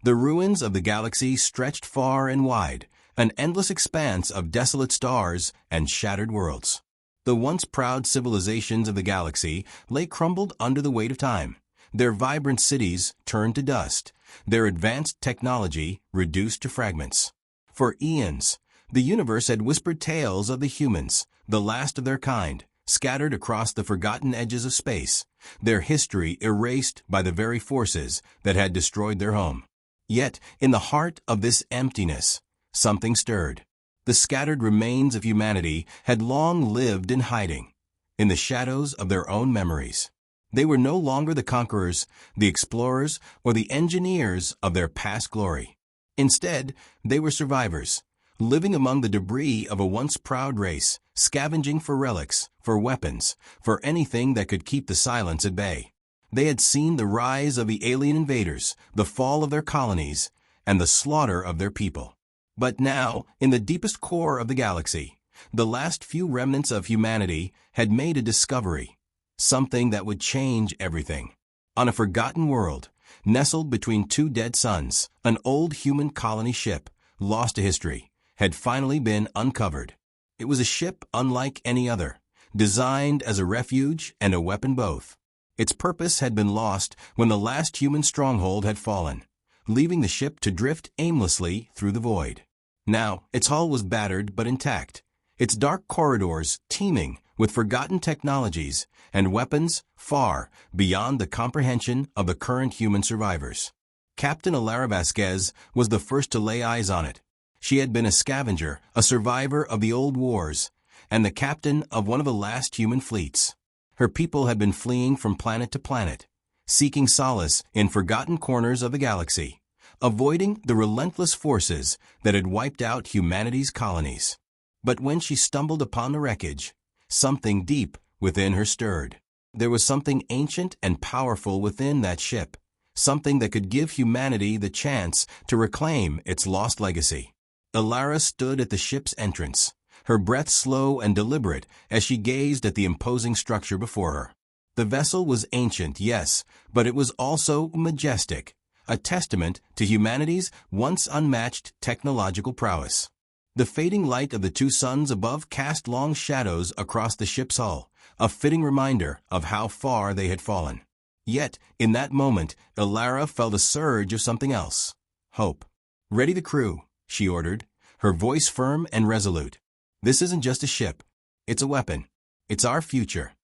The ruins of the galaxy stretched far and wide, an endless expanse of desolate stars and shattered worlds. The once proud civilizations of the galaxy lay crumbled under the weight of time, their vibrant cities turned to dust, their advanced technology reduced to fragments. For eons, the universe had whispered tales of the humans, the last of their kind, scattered across the forgotten edges of space, their history erased by the very forces that had destroyed their home. Yet, in the heart of this emptiness, something stirred. The scattered remains of humanity had long lived in hiding, in the shadows of their own memories. They were no longer the conquerors, the explorers, or the engineers of their past glory. Instead, they were survivors, living among the debris of a once proud race, scavenging for relics, for weapons, for anything that could keep the silence at bay. They had seen the rise of the alien invaders, the fall of their colonies, and the slaughter of their people. But now, in the deepest core of the galaxy, the last few remnants of humanity had made a discovery, something that would change everything. On a forgotten world, nestled between two dead suns, an old human colony ship, lost to history, had finally been uncovered. It was a ship unlike any other, designed as a refuge and a weapon both. Its purpose had been lost when the last human stronghold had fallen, leaving the ship to drift aimlessly through the void. Now, its hull was battered but intact, its dark corridors teeming with forgotten technologies and weapons far beyond the comprehension of the current human survivors. Captain Alara Vasquez was the first to lay eyes on it. She had been a scavenger, a survivor of the old wars, and the captain of one of the last human fleets. Her people had been fleeing from planet to planet, seeking solace in forgotten corners of the galaxy, avoiding the relentless forces that had wiped out humanity's colonies. But when she stumbled upon the wreckage, something deep within her stirred. There was something ancient and powerful within that ship, something that could give humanity the chance to reclaim its lost legacy. Alara stood at the ship's entrance, her breath slow and deliberate as she gazed at the imposing structure before her. The vessel was ancient, yes, but it was also majestic, a testament to humanity's once unmatched technological prowess. The fading light of the two suns above cast long shadows across the ship's hull, a fitting reminder of how far they had fallen. Yet, in that moment, Alara felt a surge of something else. Hope. "Ready the crew," she ordered, her voice firm and resolute. "This isn't just a ship. It's a weapon. It's our future."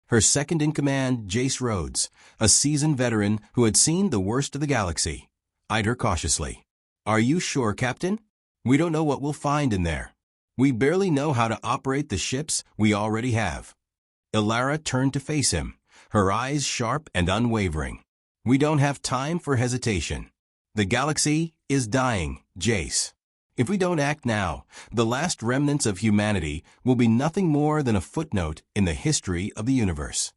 Her second-in-command, Jace Rhodes, a seasoned veteran who had seen the worst of the galaxy, eyed her cautiously. "Are you sure, Captain? We don't know what we'll find in there. We barely know how to operate the ships we already have." Alara turned to face him, her eyes sharp and unwavering. "We don't have time for hesitation. The galaxy is dying, Jace. If we don't act now, the last remnants of humanity will be nothing more than a footnote in the history of the universe."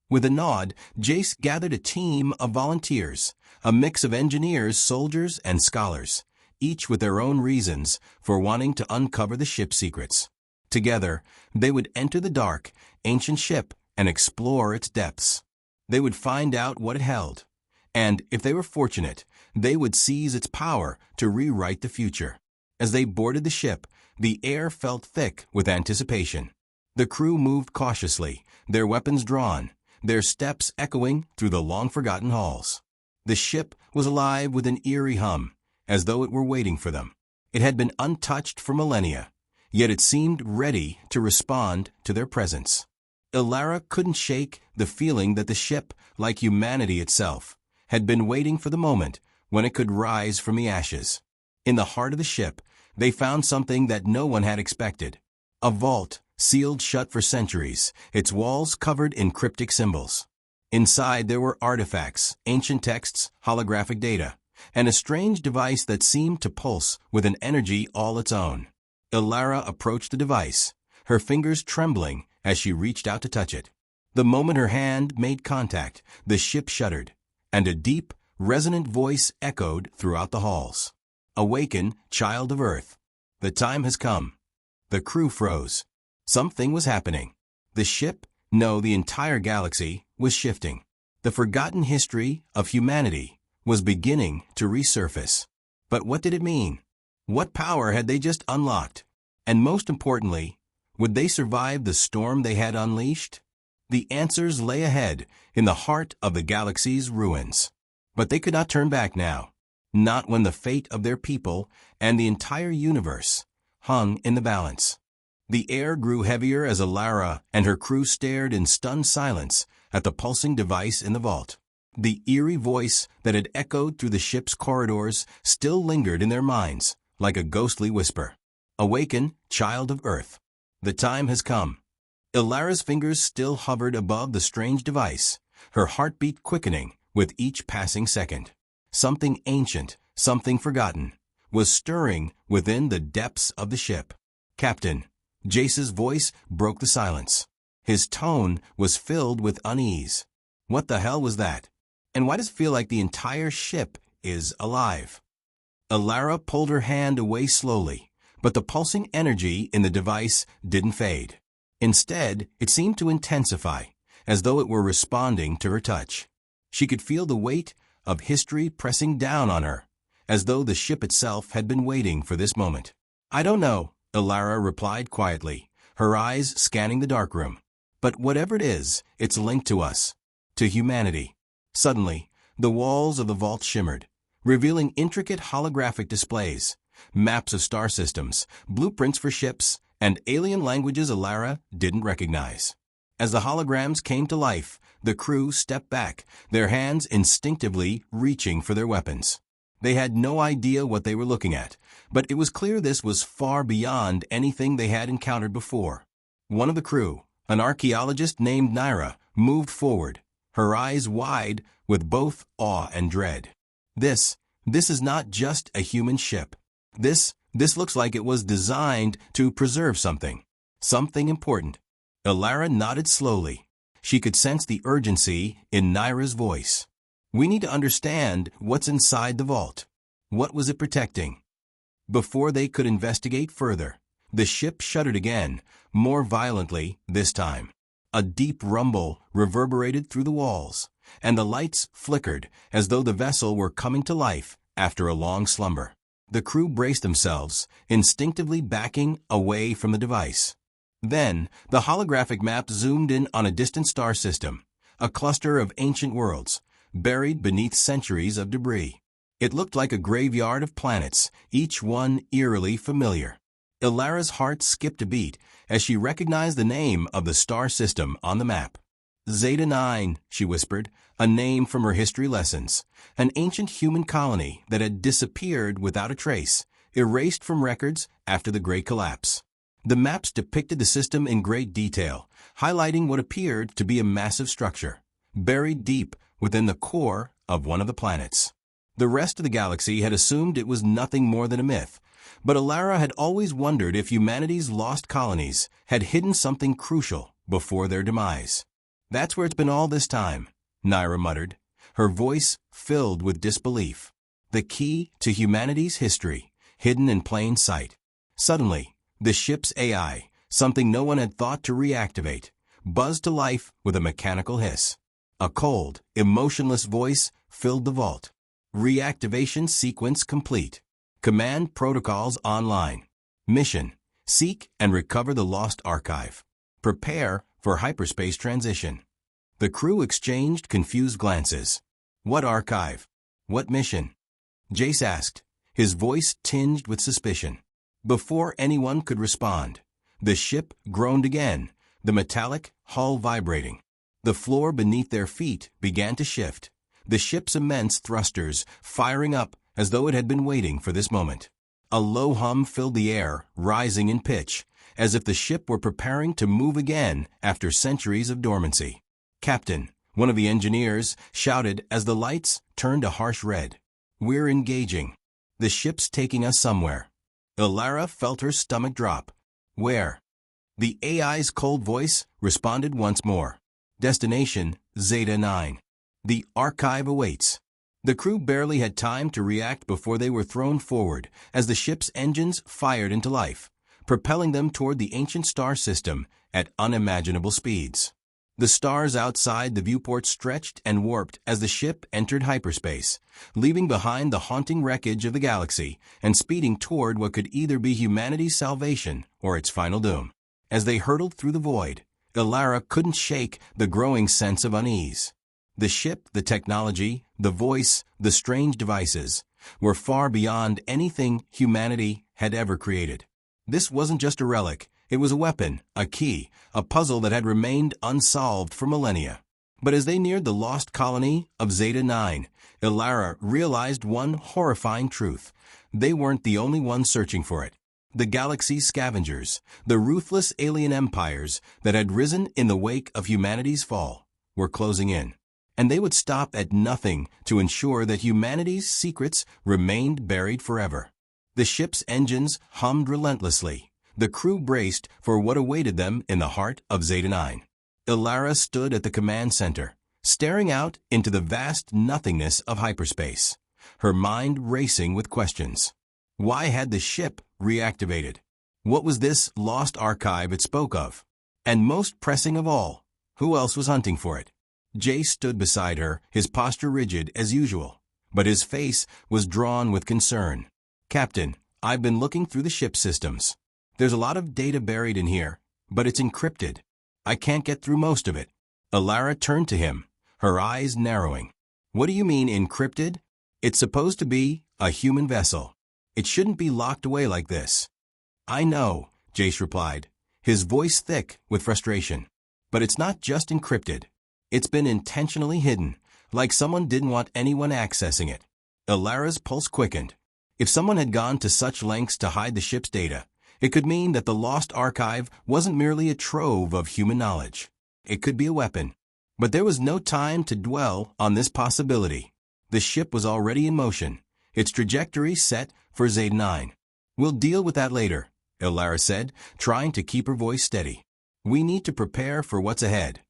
With a nod, Jace gathered a team of volunteers, a mix of engineers, soldiers, and scholars, each with their own reasons for wanting to uncover the ship's secrets. Together, they would enter the dark, ancient ship and explore its depths. They would find out what it held, and, if they were fortunate, they would seize its power to rewrite the future. As they boarded the ship, the air felt thick with anticipation. The crew moved cautiously, their weapons drawn, their steps echoing through the long-forgotten halls. The ship was alive with an eerie hum, as though it were waiting for them. It had been untouched for millennia, yet it seemed ready to respond to their presence. Alara couldn't shake the feeling that the ship, like humanity itself, had been waiting for the moment when it could rise from the ashes. In the heart of the ship, they found something that no one had expected. A vault, sealed shut for centuries, its walls covered in cryptic symbols. Inside there were artifacts, ancient texts, holographic data, and a strange device that seemed to pulse with an energy all its own. Alara approached the device, her fingers trembling as she reached out to touch it. The moment her hand made contact, the ship shuddered, and a deep, resonant voice echoed throughout the halls. "Awaken, child of Earth. The time has come." The crew froze. Something was happening. The ship, no, the entire galaxy, was shifting. The forgotten history of humanity was beginning to resurface. But what did it mean? What power had they just unlocked? And most importantly, would they survive the storm they had unleashed? The answers lay ahead in the heart of the galaxy's ruins. But they could not turn back now. Not when the fate of their people and the entire universe hung in the balance. The air grew heavier as Alara and her crew stared in stunned silence at the pulsing device in the vault. The eerie voice that had echoed through the ship's corridors still lingered in their minds like a ghostly whisper. Awaken, child of Earth. The time has come. Alara's fingers still hovered above the strange device, her heartbeat quickening with each passing second. Something ancient, something forgotten, was stirring within the depths of the ship. Captain, Jace's voice broke the silence. His tone was filled with unease. What the hell was that? And why does it feel like the entire ship is alive? Alara pulled her hand away slowly, but the pulsing energy in the device didn't fade. Instead, it seemed to intensify, as though it were responding to her touch. She could feel the weight of history pressing down on her, as though the ship itself had been waiting for this moment. I don't know, Alara replied quietly, her eyes scanning the darkroom. But whatever it is, it's linked to us, to humanity. Suddenly, the walls of the vault shimmered, revealing intricate holographic displays, maps of star systems, blueprints for ships, and alien languages Alara didn't recognize. As the holograms came to life, the crew stepped back, their hands instinctively reaching for their weapons. They had no idea what they were looking at, but it was clear this was far beyond anything they had encountered before. One of the crew, an archaeologist named Naira, moved forward, her eyes wide with both awe and dread. This is not just a human ship. This looks like it was designed to preserve something important. Alara nodded slowly. She could sense the urgency in Naira's voice. We need to understand what's inside the vault. What was it protecting? Before they could investigate further, the ship shuddered again, more violently this time. A deep rumble reverberated through the walls, and the lights flickered as though the vessel were coming to life after a long slumber. The crew braced themselves, instinctively backing away from the device. Then, the holographic map zoomed in on a distant star system, a cluster of ancient worlds, buried beneath centuries of debris. It looked like a graveyard of planets, each one eerily familiar. Alara's heart skipped a beat as she recognized the name of the star system on the map. Zeta 9, she whispered, a name from her history lessons, an ancient human colony that had disappeared without a trace, erased from records after the Great Collapse. The maps depicted the system in great detail, highlighting what appeared to be a massive structure, buried deep within the core of one of the planets. The rest of the galaxy had assumed it was nothing more than a myth, but Alara had always wondered if humanity's lost colonies had hidden something crucial before their demise. That's where it's been all this time, Naira muttered, her voice filled with disbelief. The key to humanity's history, hidden in plain sight. Suddenly, the ship's AI, something no one had thought to reactivate, buzzed to life with a mechanical hiss. A cold, emotionless voice filled the vault. Reactivation sequence complete. Command protocols online. Mission: seek and recover the lost archive. Prepare for hyperspace transition. The crew exchanged confused glances. What archive? What mission? Jace asked, his voice tinged with suspicion. Before anyone could respond, the ship groaned again, the metallic hull vibrating. The floor beneath their feet began to shift, the ship's immense thrusters firing up as though it had been waiting for this moment. A low hum filled the air, rising in pitch, as if the ship were preparing to move again after centuries of dormancy. Captain, one of the engineers, shouted as the lights turned a harsh red. We're engaging. The ship's taking us somewhere. Alara felt her stomach drop. Where? The AI's cold voice responded once more. Destination, Zeta 9. The archive awaits. The crew barely had time to react before they were thrown forward as the ship's engines fired into life, propelling them toward the ancient star system at unimaginable speeds. The stars outside the viewport stretched and warped as the ship entered hyperspace, leaving behind the haunting wreckage of the galaxy and speeding toward what could either be humanity's salvation or its final doom. As they hurtled through the void, Ilara couldn't shake the growing sense of unease. The ship, the technology, the voice, the strange devices were far beyond anything humanity had ever created. This wasn't just a relic. It was a weapon, a key, a puzzle that had remained unsolved for millennia. But as they neared the lost colony of Zeta 9, Ilara realized one horrifying truth. They weren't the only ones searching for it. The galaxy's scavengers, the ruthless alien empires that had risen in the wake of humanity's fall, were closing in. And they would stop at nothing to ensure that humanity's secrets remained buried forever. The ship's engines hummed relentlessly. The crew braced for what awaited them in the heart of Zeta 9. Ilara stood at the command center, staring out into the vast nothingness of hyperspace, her mind racing with questions. Why had the ship reactivated? What was this lost archive it spoke of? And most pressing of all, who else was hunting for it? Jay stood beside her, his posture rigid as usual, but his face was drawn with concern. "Captain, I've been looking through the ship systems. There's a lot of data buried in here, but it's encrypted. I can't get through most of it." Ilara turned to him, her eyes narrowing. "What do you mean encrypted? It's supposed to be a human vessel. It shouldn't be locked away like this." "I know," Jace replied, his voice thick with frustration. "But it's not just encrypted. It's been intentionally hidden, like someone didn't want anyone accessing it." Ilara's pulse quickened. If someone had gone to such lengths to hide the ship's data, it could mean that the lost archive wasn't merely a trove of human knowledge. It could be a weapon. But there was no time to dwell on this possibility. The ship was already in motion, its trajectory set for Zeta 9. "We'll deal with that later," Ilara said, trying to keep her voice steady. "We need to prepare for what's ahead."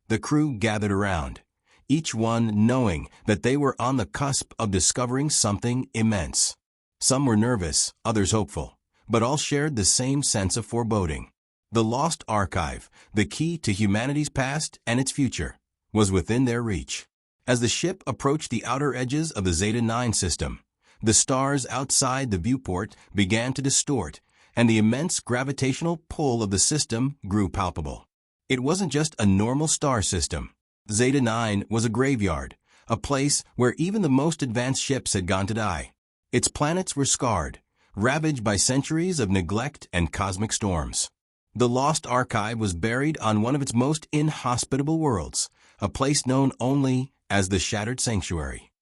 The crew gathered around, each one knowing that they were on the cusp of discovering something immense. Some were nervous, others hopeful, but all shared the same sense of foreboding. The lost archive, the key to humanity's past and its future, was within their reach. As the ship approached the outer edges of the Zeta 9 system, the stars outside the viewport began to distort, and the immense gravitational pull of the system grew palpable. It wasn't just a normal star system. Zeta 9 was a graveyard, a place where even the most advanced ships had gone to die. Its planets were scarred, ravaged by centuries of neglect and cosmic storms. The lost archive was buried on one of its most inhospitable worlds, a place known only as the Shattered Sanctuary.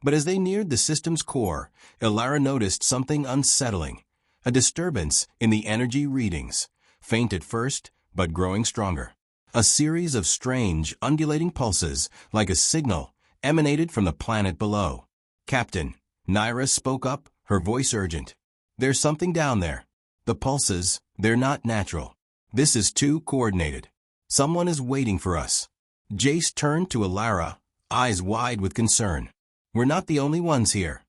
But as they neared the system's core, Ilara noticed something unsettling, a disturbance in the energy readings, faint at first, but growing stronger. A series of strange, undulating pulses, like a signal, emanated from the planet below. "Captain," Naira spoke up, her voice urgent. "There's something down there. The pulses, they're not natural. This is too coordinated. Someone is waiting for us." Jace turned to Ilara, eyes wide with concern. "We're not the only ones here."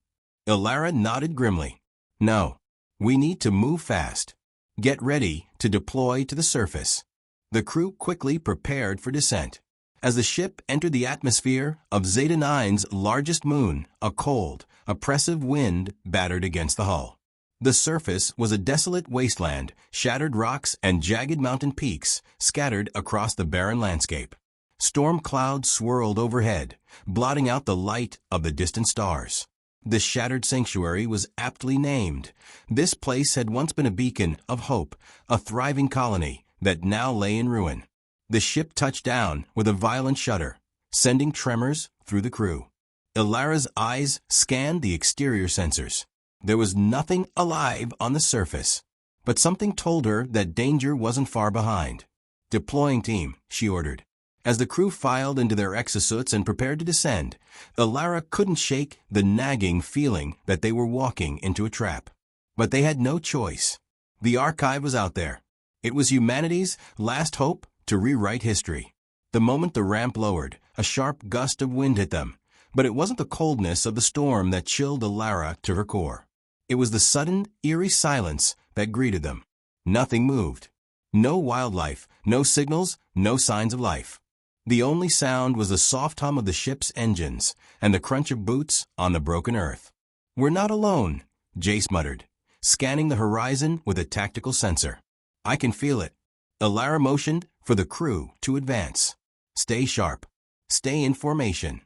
Ilara nodded grimly. "No. We need to move fast. Get ready to deploy to the surface." The crew quickly prepared for descent. As the ship entered the atmosphere of Zeta 9's largest moon, a cold, oppressive wind battered against the hull. The surface was a desolate wasteland, shattered rocks and jagged mountain peaks scattered across the barren landscape. Storm clouds swirled overhead, blotting out the light of the distant stars. The Shattered Sanctuary was aptly named. This place had once been a beacon of hope, a thriving colony that now lay in ruin. The ship touched down with a violent shudder, sending tremors through the crew. Ilara's eyes scanned the exterior sensors. There was nothing alive on the surface, but something told her that danger wasn't far behind. "Deploying team," she ordered. As the crew filed into their exosuits and prepared to descend, Ilara couldn't shake the nagging feeling that they were walking into a trap. But they had no choice. The archive was out there. It was humanity's last hope to rewrite history. The moment the ramp lowered, a sharp gust of wind hit them, but it wasn't the coldness of the storm that chilled Ilara to her core. It was the sudden, eerie silence that greeted them. Nothing moved. No wildlife, no signals, no signs of life. The only sound was the soft hum of the ship's engines and the crunch of boots on the broken earth. "We're not alone," Jace muttered, scanning the horizon with a tactical sensor. "I can feel it." Alara motioned for the crew to advance. "Stay sharp. Stay in formation."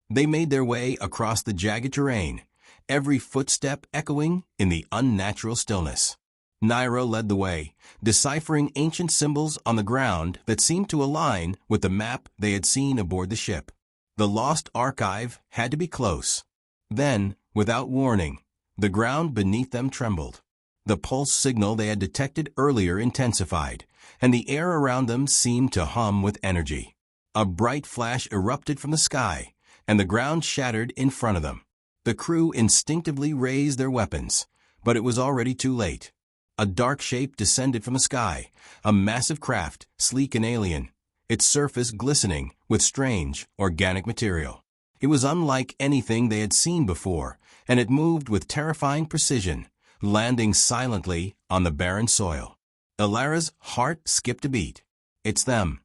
They made their way across the jagged terrain, every footstep echoing in the unnatural stillness. Naira led the way, deciphering ancient symbols on the ground that seemed to align with the map they had seen aboard the ship. The lost archive had to be close. Then, without warning, the ground beneath them trembled. The pulse signal they had detected earlier intensified, and the air around them seemed to hum with energy. A bright flash erupted from the sky, and the ground shattered in front of them. The crew instinctively raised their weapons, but it was already too late. A dark shape descended from the sky, a massive craft, sleek and alien, its surface glistening with strange, organic material. It was unlike anything they had seen before, and it moved with terrifying precision, landing silently on the barren soil. Alara's heart skipped a beat. It's them.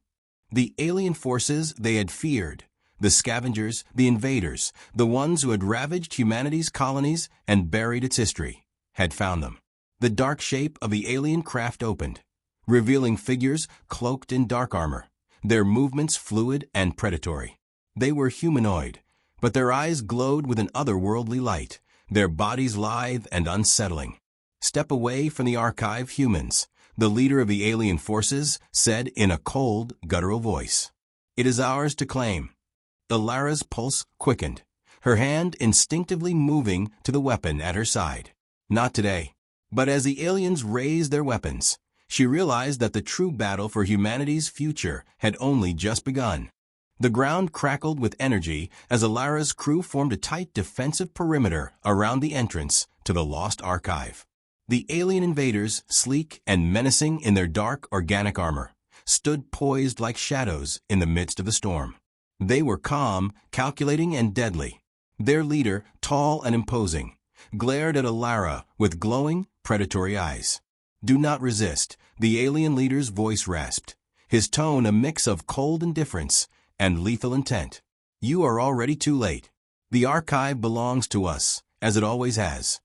The alien forces they had feared. The scavengers, the invaders, the ones who had ravaged humanity's colonies and buried its history, had found them. The dark shape of the alien craft opened, revealing figures cloaked in dark armor, their movements fluid and predatory. They were humanoid, but their eyes glowed with an otherworldly light, their bodies lithe and unsettling. "Step away from the archive, humans," the leader of the alien forces said in a cold, guttural voice. "It is ours to claim." Alara's pulse quickened, her hand instinctively moving to the weapon at her side. Not today. But as the aliens raised their weapons, she realized that the true battle for humanity's future had only just begun. The ground crackled with energy as Alara's crew formed a tight defensive perimeter around the entrance to the lost archive. The alien invaders, sleek and menacing in their dark organic armor, stood poised like shadows in the midst of the storm. They were calm, calculating, and deadly. Their leader, tall and imposing, glared at Alara with glowing, predatory eyes. "Do not resist," the alien leader's voice rasped, his tone a mix of cold indifference and lethal intent. "You are already too late. The archive belongs to us, as it always has."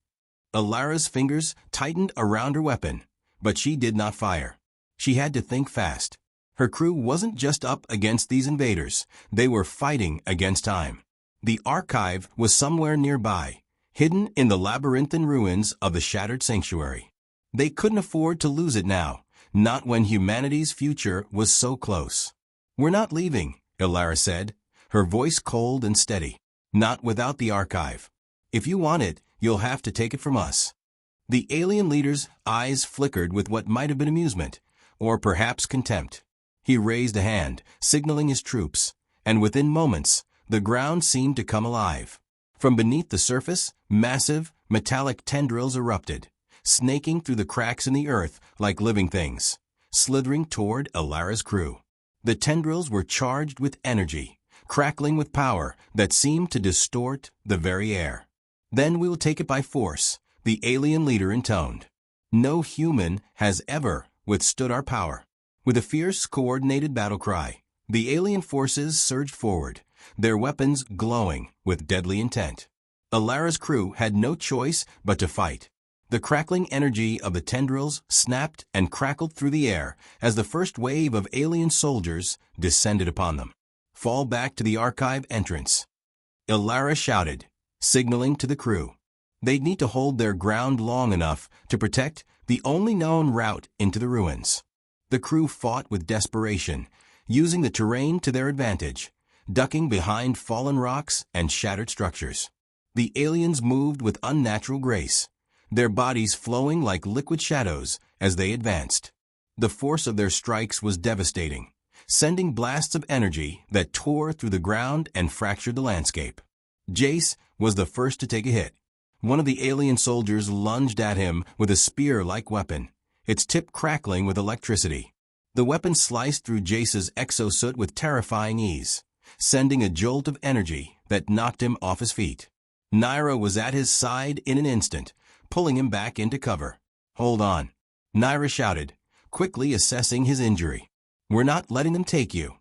Alara's fingers tightened around her weapon, but she did not fire. She had to think fast. Her crew wasn't just up against these invaders, they were fighting against time. The archive was somewhere nearby, hidden in the labyrinthine ruins of the shattered sanctuary. They couldn't afford to lose it now, not when humanity's future was so close. "We're not leaving," Alara said, her voice cold and steady. "Not without the archive. If you want it, you'll have to take it from us." The alien leader's eyes flickered with what might have been amusement, or perhaps contempt. He raised a hand, signaling his troops, and within moments, the ground seemed to come alive. From beneath the surface, massive, metallic tendrils erupted, snaking through the cracks in the earth like living things, slithering toward Alara's crew. The tendrils were charged with energy, crackling with power that seemed to distort the very air. "Then we will take it by force," the alien leader intoned. "No human has ever withstood our power." With a fierce, coordinated battle cry, the alien forces surged forward, their weapons glowing with deadly intent. Alara's crew had no choice but to fight. The crackling energy of the tendrils snapped and crackled through the air as the first wave of alien soldiers descended upon them. "Fall back to the archive entrance," Alara shouted, signaling to the crew. They'd need to hold their ground long enough to protect the only known route into the ruins. The crew fought with desperation, using the terrain to their advantage, ducking behind fallen rocks and shattered structures. The aliens moved with unnatural grace, their bodies flowing like liquid shadows as they advanced. The force of their strikes was devastating, sending blasts of energy that tore through the ground and fractured the landscape. Jace was the first to take a hit. One of the alien soldiers lunged at him with a spear-like weapon, its tip crackling with electricity. The weapon sliced through Jace's exosuit with terrifying ease, sending a jolt of energy that knocked him off his feet. Naira was at his side in an instant, pulling him back into cover. "Hold on," Naira shouted, quickly assessing his injury. "We're not letting them take you."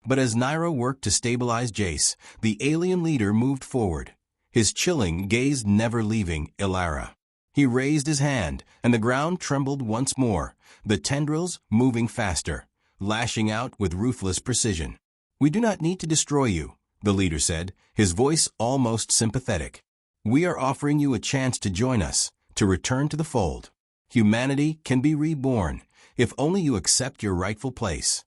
But as Naira worked to stabilize Jace, the alien leader moved forward, his chilling gaze never leaving Ilara. He raised his hand, and the ground trembled once more, the tendrils moving faster, lashing out with ruthless precision. "We do not need to destroy you," the leader said, his voice almost sympathetic. "We are offering you a chance to join us, to return to the fold. Humanity can be reborn, if only you accept your rightful place."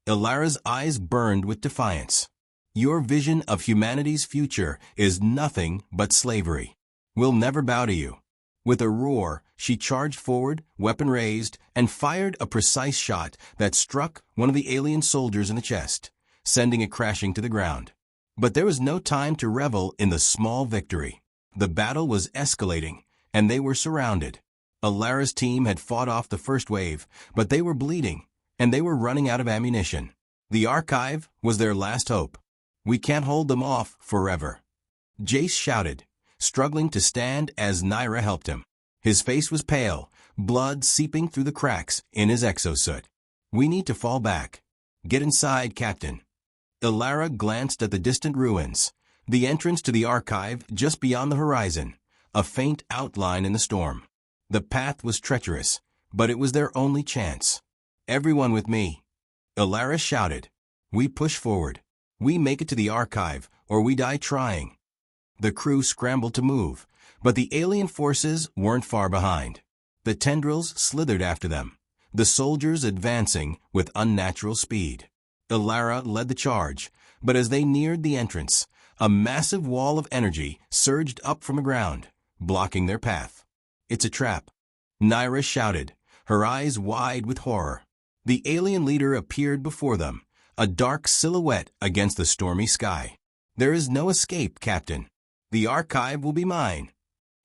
Ilara's eyes burned with defiance. "Your vision of humanity's future is nothing but slavery. We'll never bow to you." With a roar, she charged forward, weapon raised, and fired a precise shot that struck one of the alien soldiers in the chest, sending it crashing to the ground. But there was no time to revel in the small victory. The battle was escalating, and they were surrounded. Ilara's team had fought off the first wave, but they were bleeding, and they were running out of ammunition. The archive was their last hope. "We can't hold them off forever." Jace shouted, struggling to stand as Naira helped him. His face was pale, blood seeping through the cracks in his exosuit. "We need to fall back. Get inside, Captain." Ilara glanced at the distant ruins, the entrance to the archive just beyond the horizon, a faint outline in the storm. The path was treacherous, but it was their only chance. "Everyone with me," Ilara shouted. "We push forward. We make it to the archive, or we die trying." The crew scrambled to move, but the alien forces weren't far behind. The tendrils slithered after them, the soldiers advancing with unnatural speed. Ilara led the charge, but as they neared the entrance, a massive wall of energy surged up from the ground, blocking their path. "It's a trap," Naira shouted, her eyes wide with horror. The alien leader appeared before them, a dark silhouette against the stormy sky. "There is no escape, Captain. The archive will be mine."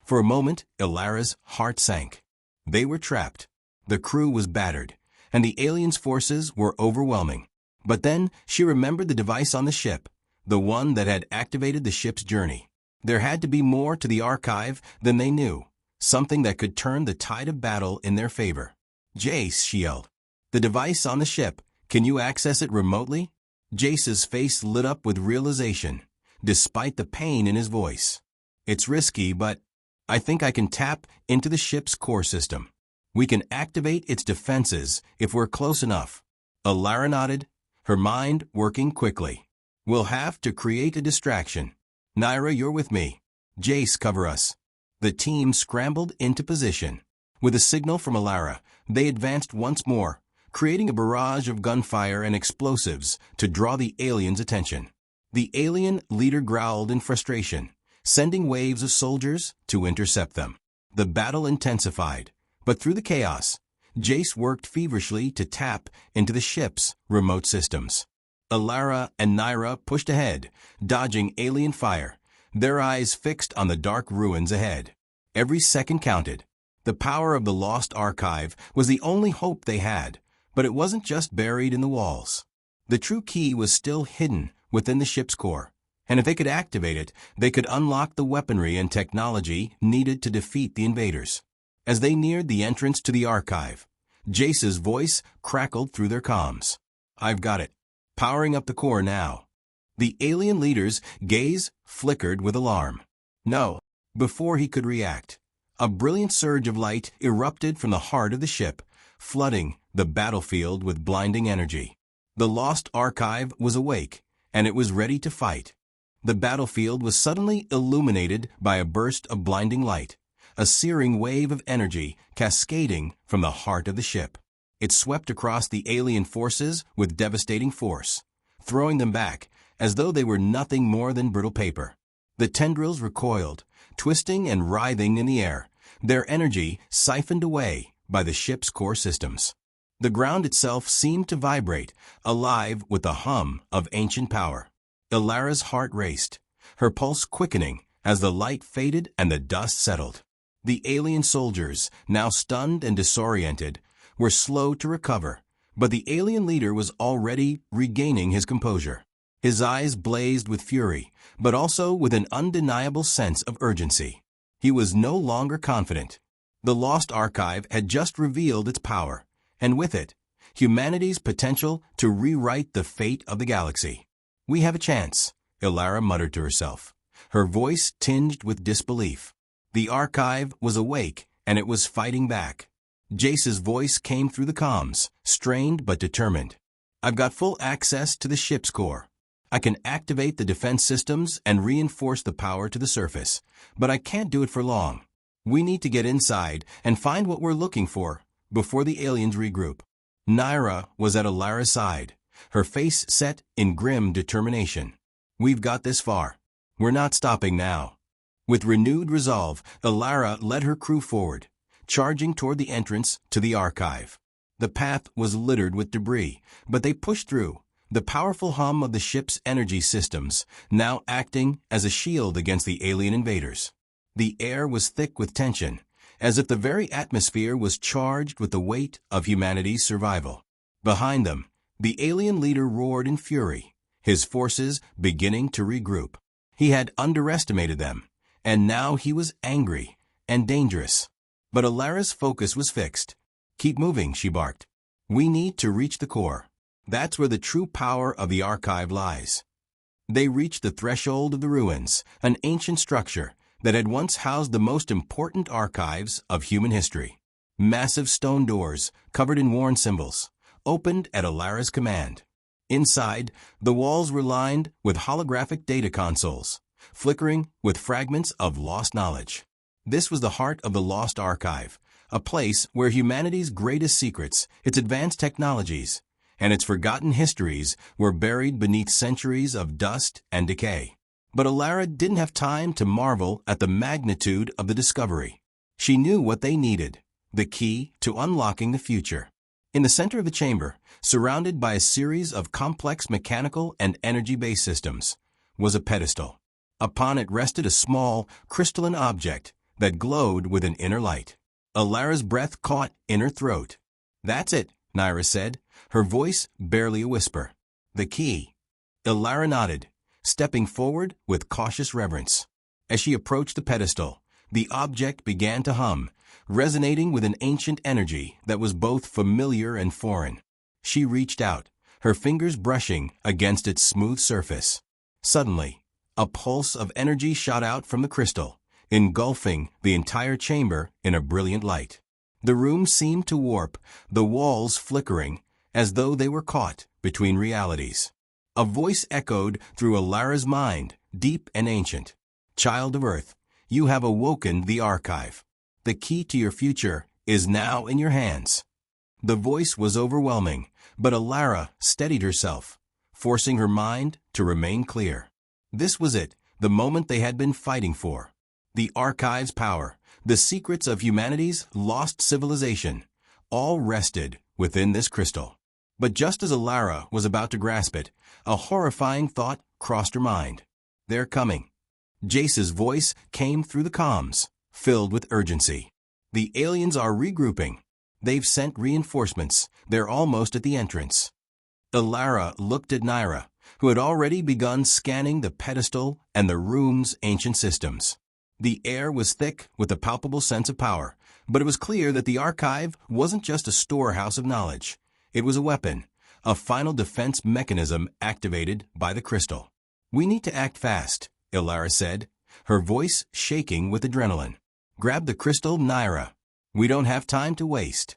For a moment, Ilara's heart sank. They were trapped. The crew was battered, and the aliens' forces were overwhelming. But then she remembered the device on the ship, the one that had activated the ship's journey. There had to be more to the archive than they knew, something that could turn the tide of battle in their favor. "Jace," she yelled. "The device on the ship, can you access it remotely?" Jace's face lit up with realization, despite the pain in his voice. "It's risky, but I think I can tap into the ship's core system. We can activate its defenses if we're close enough." Ilara nodded, her mind working quickly. "We'll have to create a distraction. Naira, you're with me. Jace, cover us." The team scrambled into position. With a signal from Ilara, they advanced once more, creating a barrage of gunfire and explosives to draw the aliens' attention. The alien leader growled in frustration, sending waves of soldiers to intercept them. The battle intensified, but through the chaos, Jace worked feverishly to tap into the ship's remote systems. Ilara and Naira pushed ahead, dodging alien fire, their eyes fixed on the dark ruins ahead. Every second counted. The power of the lost archive was the only hope they had, but it wasn't just buried in the walls. The true key was still hidden within the ship's core, and if they could activate it, they could unlock the weaponry and technology needed to defeat the invaders. As they neared the entrance to the archive, Jace's voice crackled through their comms. "I've got it. Powering up the core now." The alien leader's gaze flickered with alarm. "No." Before he could react, a brilliant surge of light erupted from the heart of the ship, flooding the battlefield with blinding energy. The lost archive was awake, and it was ready to fight. The battlefield was suddenly illuminated by a burst of blinding light, a searing wave of energy cascading from the heart of the ship. It swept across the alien forces with devastating force, throwing them back as though they were nothing more than brittle paper. The tendrils recoiled, twisting and writhing in the air, their energy siphoned away by the ship's core systems. The ground itself seemed to vibrate, alive with the hum of ancient power. Ilara's heart raced, her pulse quickening as the light faded and the dust settled. The alien soldiers, now stunned and disoriented, were slow to recover, but the alien leader was already regaining his composure. His eyes blazed with fury, but also with an undeniable sense of urgency. He was no longer confident. The lost archive had just revealed its power, and with it, humanity's potential to rewrite the fate of the galaxy. We have a chance, Ilara muttered to herself, her voice tinged with disbelief. The archive was awake, and it was fighting back. Jace's voice came through the comms, strained but determined. I've got full access to the ship's core. I can activate the defense systems and reinforce the power to the surface, but I can't do it for long. We need to get inside and find what we're looking for before the aliens regroup. Naira was at Ilara's side, her face set in grim determination. We've got this far. We're not stopping now. With renewed resolve, Ilara led her crew forward, charging toward the entrance to the archive. The path was littered with debris, but they pushed through, the powerful hum of the ship's energy systems now acting as a shield against the alien invaders. The air was thick with tension, as if the very atmosphere was charged with the weight of humanity's survival. Behind them, the alien leader roared in fury, his forces beginning to regroup. He had underestimated them, and now he was angry and dangerous. But Ilara's focus was fixed. Keep moving, she barked. We need to reach the core. That's where the true power of the archive lies. They reached the threshold of the ruins, an ancient structure that had once housed the most important archives of human history. Massive stone doors, covered in worn symbols, opened at Ilara's command. Inside, the walls were lined with holographic data consoles, flickering with fragments of lost knowledge. This was the heart of the Lost Archive, a place where humanity's greatest secrets, its advanced technologies, and its forgotten histories were buried beneath centuries of dust and decay. But Ilara didn't have time to marvel at the magnitude of the discovery. She knew what they needed, the key to unlocking the future. In the center of the chamber, surrounded by a series of complex mechanical and energy-based systems, was a pedestal. Upon it rested a small, crystalline object that glowed with an inner light. Ilara's breath caught in her throat. That's it, Naira said, her voice barely a whisper. The key. Ilara nodded, stepping forward with cautious reverence. As she approached the pedestal, the object began to hum, resonating with an ancient energy that was both familiar and foreign. She reached out, her fingers brushing against its smooth surface. Suddenly, a pulse of energy shot out from the crystal, engulfing the entire chamber in a brilliant light. The room seemed to warp, the walls flickering, as though they were caught between realities. A voice echoed through Ilara's mind, deep and ancient. Child of Earth, you have awoken the archive. The key to your future is now in your hands. The voice was overwhelming, but Ilara steadied herself, forcing her mind to remain clear. This was it, the moment they had been fighting for. The archive's power, the secrets of humanity's lost civilization, all rested within this crystal. But just as Ilara was about to grasp it, a horrifying thought crossed her mind. They're coming. Jace's voice came through the comms, filled with urgency. The aliens are regrouping. They've sent reinforcements. They're almost at the entrance. Ilara looked at Naira, who had already begun scanning the pedestal and the room's ancient systems. The air was thick with a palpable sense of power, but it was clear that the archive wasn't just a storehouse of knowledge. It was a weapon, a final defense mechanism activated by the crystal. We need to act fast, Ilara said, her voice shaking with adrenaline. Grab the crystal, Naira. We don't have time to waste.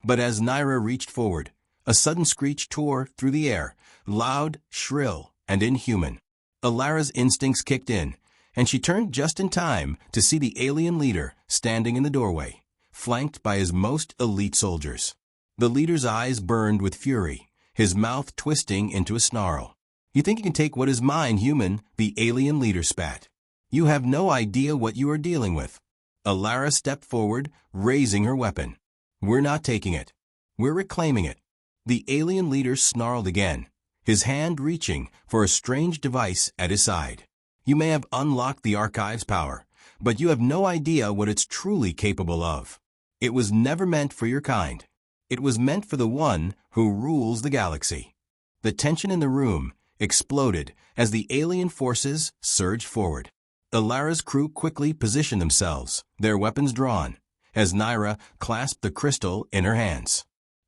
But as Naira reached forward, a sudden screech tore through the air, loud, shrill, and inhuman. Ilara's instincts kicked in, and she turned just in time to see the alien leader standing in the doorway, flanked by his most elite soldiers. The leader's eyes burned with fury, his mouth twisting into a snarl. You think you can take what is mine, human? The alien leader spat. You have no idea what you are dealing with. Ilara stepped forward, raising her weapon. We're not taking it. We're reclaiming it. The alien leader snarled again, his hand reaching for a strange device at his side. You may have unlocked the archive's power, but you have no idea what it's truly capable of. It was never meant for your kind. It was meant for the one who rules the galaxy. The tension in the room exploded as the alien forces surged forward. Ilara's crew quickly positioned themselves, their weapons drawn, as Naira clasped the crystal in her hands.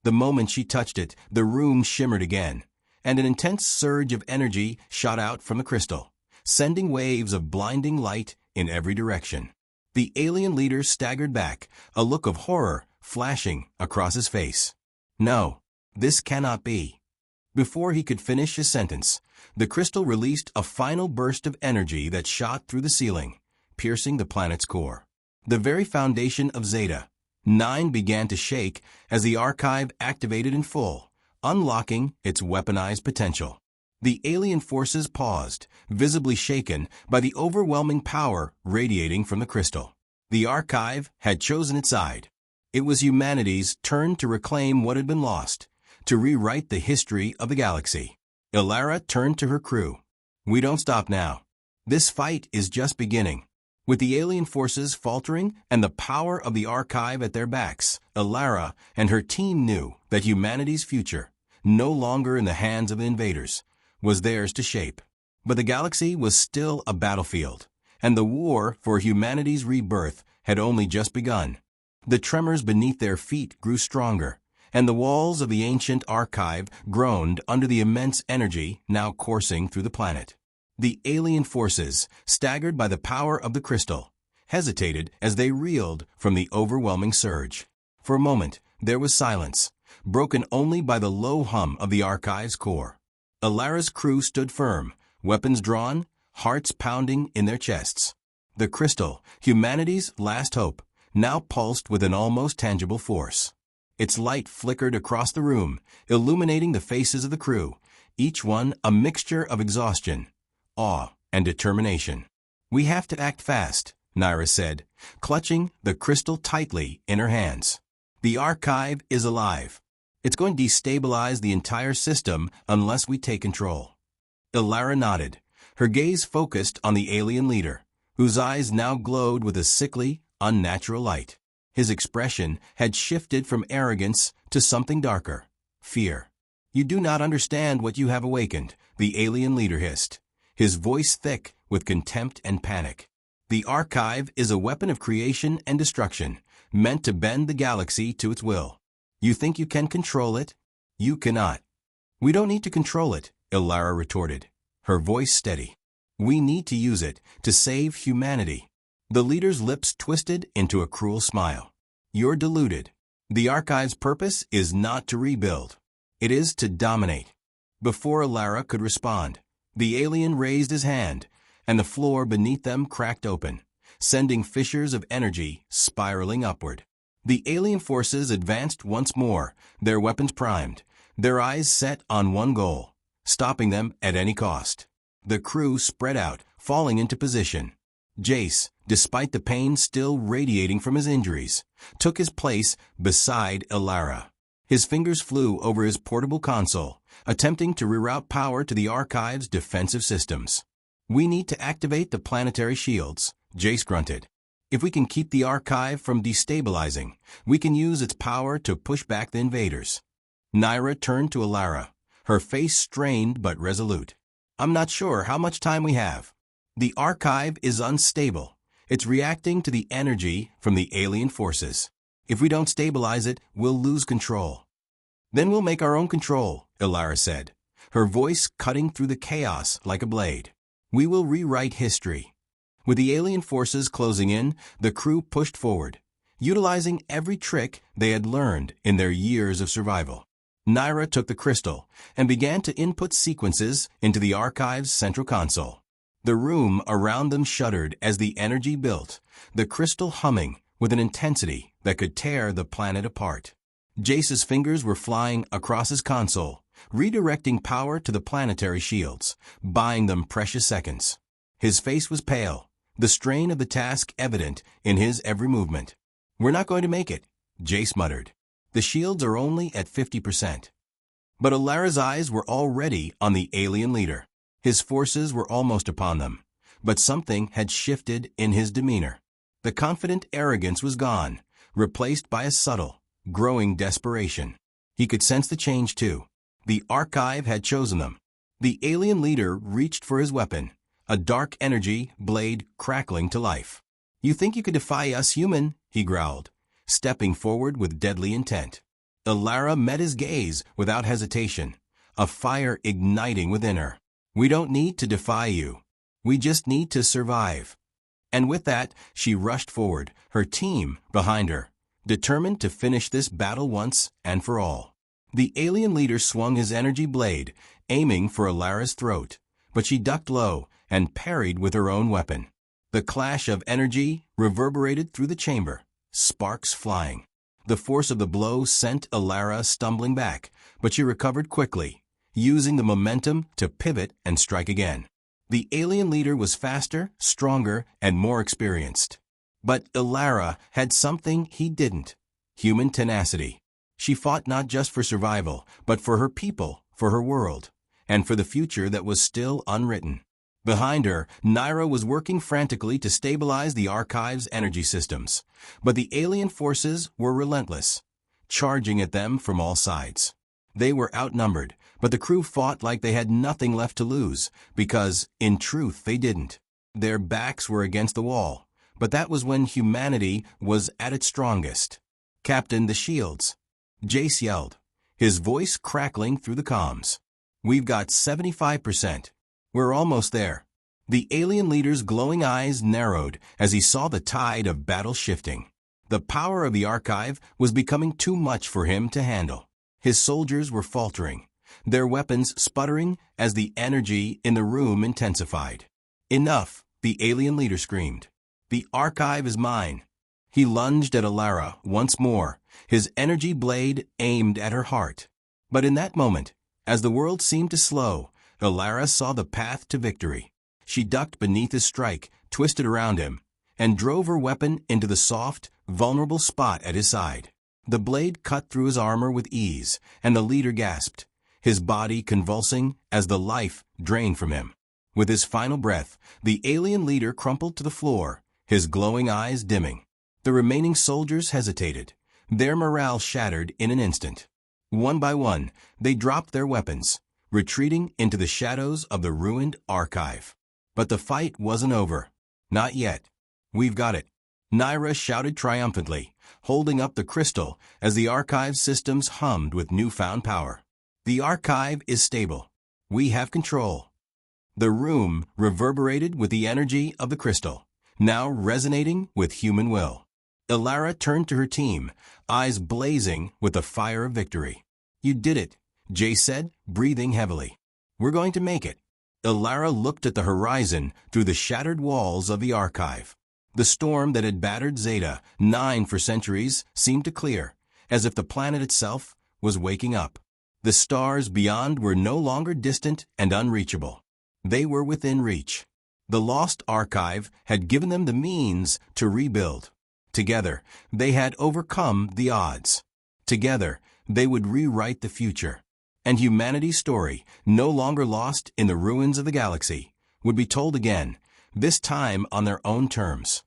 The moment she touched it, the room shimmered again, and an intense surge of energy shot out from the crystal, sending waves of blinding light in every direction. The alien leader staggered back, a look of horror flashing across his face. No, this cannot be. Before he could finish his sentence, the crystal released a final burst of energy that shot through the ceiling, piercing the planet's core. The very foundation of Zeta 9 began to shake as the archive activated in full, unlocking its weaponized potential. The alien forces paused, visibly shaken by the overwhelming power radiating from the crystal. The archive had chosen its side. It was humanity's turn to reclaim what had been lost, to rewrite the history of the galaxy. Ilara turned to her crew. We don't stop now. This fight is just beginning. With the alien forces faltering and the power of the archive at their backs, Ilara and her team knew that humanity's future, no longer in the hands of the invaders, was theirs to shape. But the galaxy was still a battlefield, and the war for humanity's rebirth had only just begun. The tremors beneath their feet grew stronger, and the walls of the ancient archive groaned under the immense energy now coursing through the planet. The alien forces, staggered by the power of the crystal, hesitated as they reeled from the overwhelming surge. For a moment, there was silence, broken only by the low hum of the archive's core. Ilara's crew stood firm, weapons drawn, hearts pounding in their chests. The crystal, humanity's last hope, now pulsed with an almost tangible force. Its light flickered across the room, illuminating the faces of the crew, each one a mixture of exhaustion, awe, and determination. We have to act fast, Naira said, clutching the crystal tightly in her hands. The archive is alive. It's going to destabilize the entire system unless we take control. Ilara nodded, her gaze focused on the alien leader, whose eyes now glowed with a sickly, unnatural light. His expression had shifted from arrogance to something darker, fear. You do not understand what you have awakened, the alien leader hissed, his voice thick with contempt and panic. The archive is a weapon of creation and destruction, meant to bend the galaxy to its will. You think you can control it? You cannot. We don't need to control it, Ilara retorted, her voice steady. We need to use it to save humanity. The leader's lips twisted into a cruel smile. You're deluded. The archive's purpose is not to rebuild. It is to dominate. Before Ilara could respond, the alien raised his hand, and the floor beneath them cracked open, sending fissures of energy spiraling upward. The alien forces advanced once more, their weapons primed, their eyes set on one goal, stopping them at any cost. The crew spread out, falling into position. Jace, despite the pain still radiating from his injuries, took his place beside Ilara. His fingers flew over his portable console, attempting to reroute power to the archive's defensive systems. We need to activate the planetary shields, Jace grunted. If we can keep the archive from destabilizing, we can use its power to push back the invaders. Naira turned to Ilara, her face strained but resolute. I'm not sure how much time we have. The archive is unstable. It's reacting to the energy from the alien forces. If we don't stabilize it, we'll lose control. Then we'll make our own control, Ilara said, her voice cutting through the chaos like a blade. We will rewrite history. With the alien forces closing in, the crew pushed forward, utilizing every trick they had learned in their years of survival. Naira took the crystal and began to input sequences into the archive's central console. The room around them shuddered as the energy built, the crystal humming with an intensity that could tear the planet apart. Jace's fingers were flying across his console, redirecting power to the planetary shields, buying them precious seconds. His face was pale, the strain of the task evident in his every movement. We're not going to make it, Jace muttered. The shields are only at 50%. But Ilara's eyes were already on the alien leader. His forces were almost upon them, but something had shifted in his demeanor. The confident arrogance was gone, replaced by a subtle, growing desperation. He could sense the change too. The archive had chosen them. The alien leader reached for his weapon, a dark energy blade crackling to life. You think you could defy us, human? He growled, stepping forward with deadly intent. Elara met his gaze without hesitation, a fire igniting within her. "We don't need to defy you. We just need to survive." And with that, she rushed forward, her team behind her, determined to finish this battle once and for all. The alien leader swung his energy blade, aiming for Elara's throat, but she ducked low and parried with her own weapon. The clash of energy reverberated through the chamber, sparks flying. The force of the blow sent Elara stumbling back, but she recovered quickly, using the momentum to pivot and strike again. The alien leader was faster, stronger, and more experienced. But Elara had something he didn't: human tenacity. She fought not just for survival, but for her people, for her world, and for the future that was still unwritten. Behind her, Naira was working frantically to stabilize the Archive's energy systems, but the alien forces were relentless, charging at them from all sides. They were outnumbered, but the crew fought like they had nothing left to lose, because, in truth, they didn't. Their backs were against the wall, but that was when humanity was at its strongest. "Captain, the shields!" Jace yelled, his voice crackling through the comms. "We've got 75%. We're almost there." The alien leader's glowing eyes narrowed as he saw the tide of battle shifting. The power of the Archive was becoming too much for him to handle. His soldiers were faltering, their weapons sputtering as the energy in the room intensified. "Enough," the alien leader screamed. "The Archive is mine." He lunged at Elara once more, his energy blade aimed at her heart. But in that moment, as the world seemed to slow, Elara saw the path to victory. She ducked beneath his strike, twisted around him, and drove her weapon into the soft, vulnerable spot at his side. The blade cut through his armor with ease, and the leader gasped, his body convulsing as the life drained from him. With his final breath, the alien leader crumpled to the floor, his glowing eyes dimming. The remaining soldiers hesitated, their morale shattered in an instant. One by one, they dropped their weapons, retreating into the shadows of the ruined Archive. But the fight wasn't over. Not yet. "We've got it," Naira shouted triumphantly, holding up the crystal as the Archive's systems hummed with newfound power. "The Archive is stable. We have control." The room reverberated with the energy of the crystal, now resonating with human will. Elara turned to her team, eyes blazing with the fire of victory. "You did it," Jay said, breathing heavily. "We're going to make it." Elara looked at the horizon through the shattered walls of the Archive. The storm that had battered Zeta 9 for centuries seemed to clear, as if the planet itself was waking up. The stars beyond were no longer distant and unreachable. They were within reach. The lost Archive had given them the means to rebuild. Together, they had overcome the odds. Together, they would rewrite the future. And humanity's story, no longer lost in the ruins of the galaxy, would be told again, this time on their own terms.